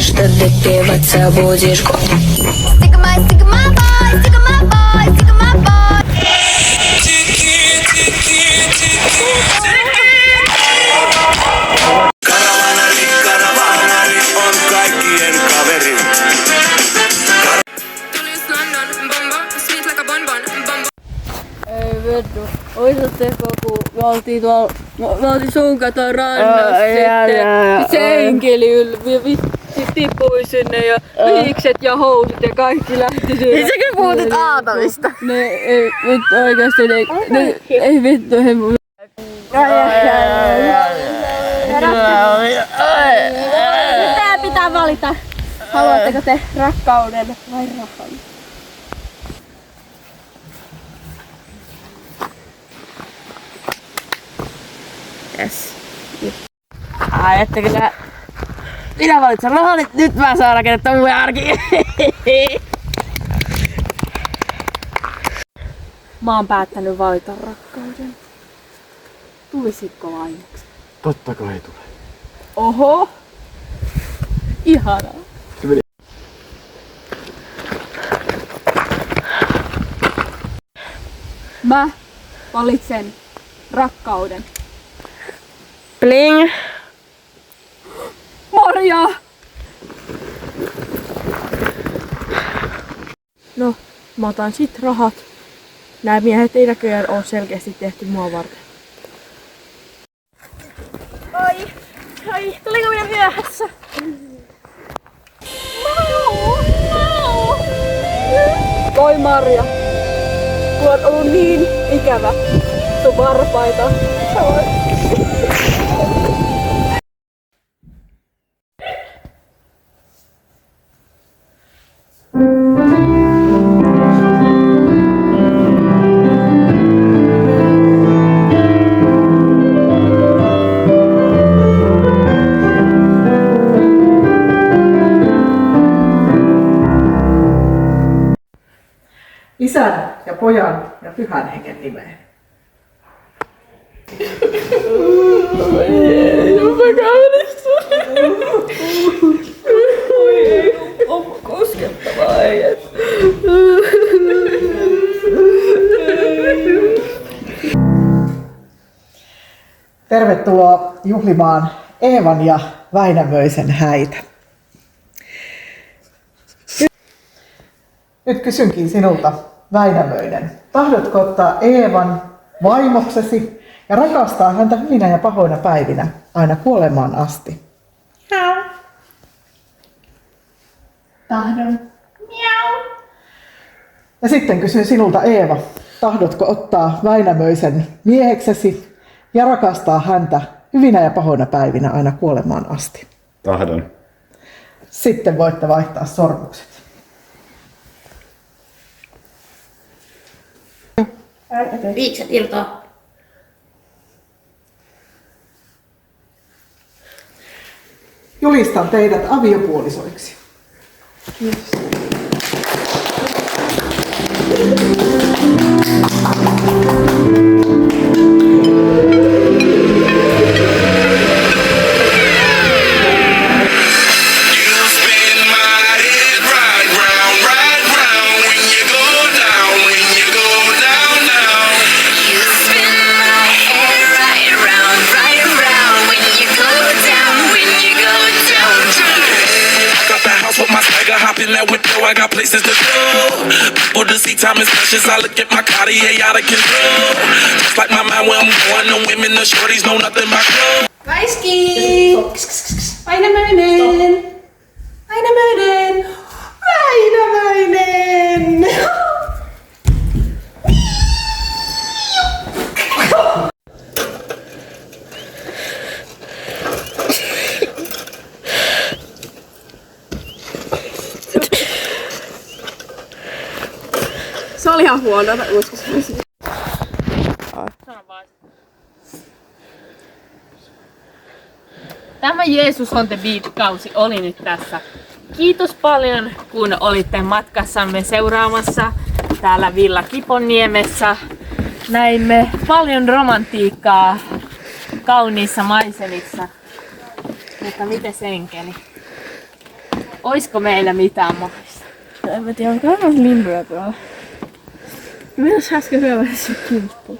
что допевать будешь год. Stick of my boy, stick of my boy, stick of my boy. Karavanari on kaikkien kaveri. Tulis London, bombo, sweet like a bonbon, bombo. Ei vittu. Oisatteko kun me oltiin tuolla, me oltiin sun katon rannassa sitten se enkeli sit tippui sinne ja viikset ja housut ja kaikki lähti sinne. Niin säkin puhutit Aatamista. Ne ei vittu oikeesti ei vittu he mun. Tää pitää valita. Haluatteko te rakkauden vai rahan? Yes. Ai että kyllä minä valitsen rahan, nyt mä saan rakennettua mun arki. Mä oon päättänyt valita rakkauden. Tulisitko vaimoksi? Totta kai tulee. Oho! Ihanaa. Mä valitsen rakkauden. Bling. Marja! No, mä otan sit rahat. Nää miehet ei näköjään oo selkeästi tehty mua varten. Ai, tuliko minä myöhässä? Voi Marja, kun on ollut niin ikävä sun varpaita. Isän ja pojan ja pyhän hengen nimeen. Koskettavaa ei. Tervetuloa juhlimaan Eevan ja Väinämöisen häitä. Nyt kysynkin sinulta, Väinämöinen, tahdotko ottaa Eevan vaimoksesi ja rakastaa häntä hyvinä ja pahoina päivinä aina kuolemaan asti? Tahdon. Ja sitten kysyn sinulta, Eeva, tahdotko ottaa Väinämöisen mieheksesi ja rakastaa häntä hyvinä ja pahoina päivinä aina kuolemaan asti? Tahdon. Sitten voitte vaihtaa sormukset. Viikset irtoa. Julistan teidät aviopuolisoiksi. I got places to go. People to see, time is precious. I look at my Cartier out of control. Just like my mind where I'm going. The women, the shorties know nothing about clothes. Vaiski! Väinämöinen! Väinämöinen! Väinämöinen! Se oli ihan huono, mä uskoisin. Tämä Jeesus on the Beat-kausi oli nyt tässä. Kiitos paljon, kun olitte matkassamme seuraamassa täällä Villa Kiponniemessä. Näimme paljon romantiikkaa kauniissa maisemissa. Mutta miten enkeli? Oisko meillä mitään mahdollista? En mä tiedä, onko aivan limboja tuolla. Mä en äsken hyövässä kimppuun.